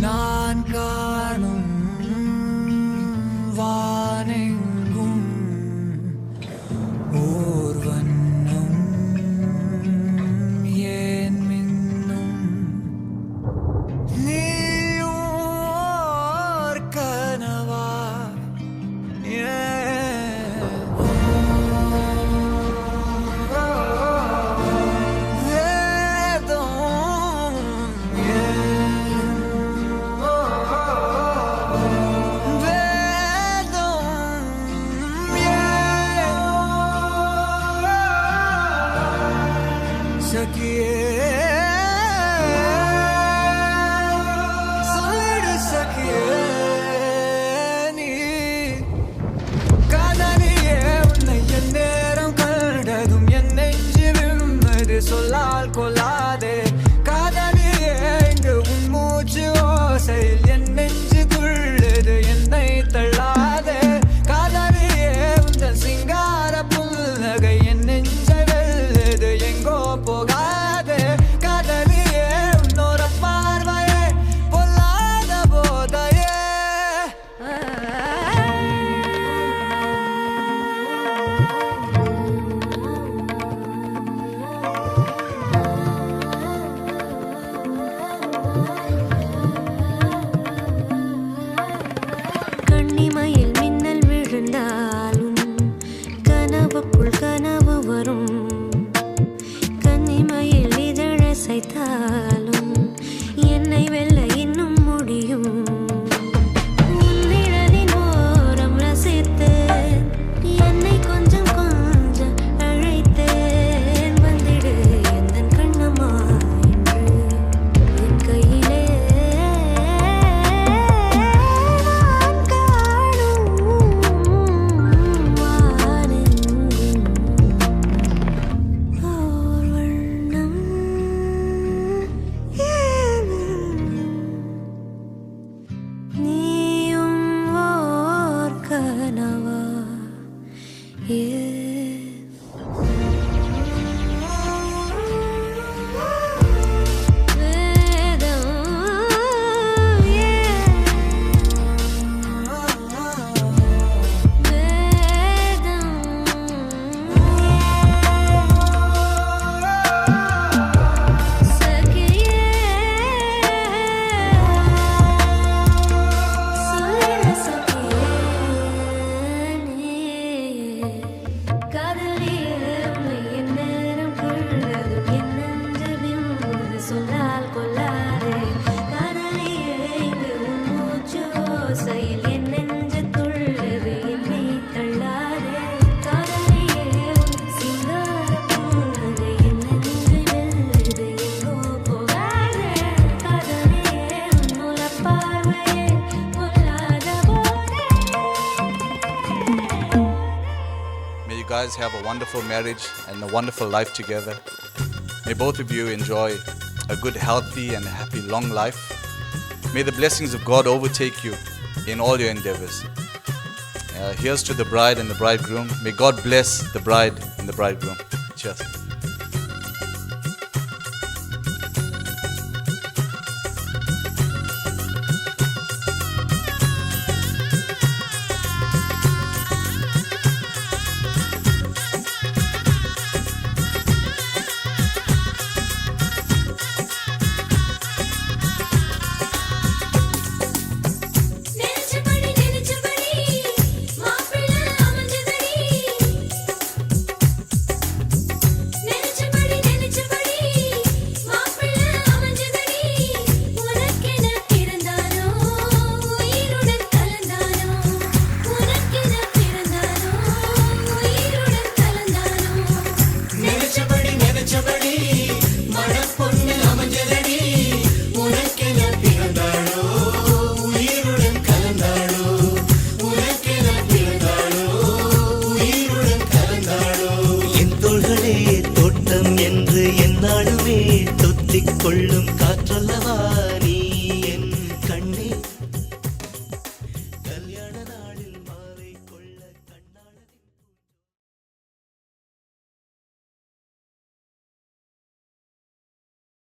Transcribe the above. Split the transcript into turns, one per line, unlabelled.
நான் காணும் வானெங்கும் ஓர் வண்ணம் ஏன் மின்னும் நீயும் ஓர் கனவா சொல்லிடு சகியே நீ காதலியே உன்னை என் நேரம் கண்டதும் என் நெஞ்சு விழுந்தது சொல்லால் கொள்ளாதே காதலியே இங்கு உன் மூச்சு ஓசையில் என் நெஞ்சு துள்ளது என்னை தள்ளாதே காதலியே உந்தன் சிங்கார புன்னகை என் நெஞ்சை வெல்லுது எங்கோ போகாதே காதலியே உன்னோட பார்வையே பொல்லாத போதையே
கண்ணிமையில் மின்னல் விழுந்தாலும் கனவுக்குள் கனவு வரும் கண்ணிமையில் இதழசைத்தாலும் என்னை வெல்ல இன்னும் முடியும் உன்னிழலின் ஓரம் ரசித்து என்னை கொஞ்சம் கொஞ்சம் அழைத்தேன் வந்திடு எந்தன் கண்ணம்மா என்று என் கையிலே நான் காணும் வானெங்கும் ஓர் வண்ணம் நீயும் ஓர் கனவா சொல்லால் கொள்ளாதே காதலியே இங்கு உன் மூச்சு ஓசையில் என் நெஞ்சு துள்ளது என்னை தள்ளாதே காதலியே உன் சிங்கார புன்னகை என் நெஞ்சை வெல்லுது எங்கோ போகாதே காதலியே உன்னோட பார்வையே பொல்லாத போதே.
May you guys have a wonderful marriage and a wonderful life together. May both of you enjoy a good, healthy, and happy, long life. May the blessings of God overtake you in all your endeavors. Here's to the bride and the bridegroom. May God bless the bride and the bridegroom. Cheers.
நினைச்சபடி மாப்பிள்ளை அமைஞ்சதடி
தோட்டம் என்று எந்நாளுமே தொத்திக் கொள்ளும்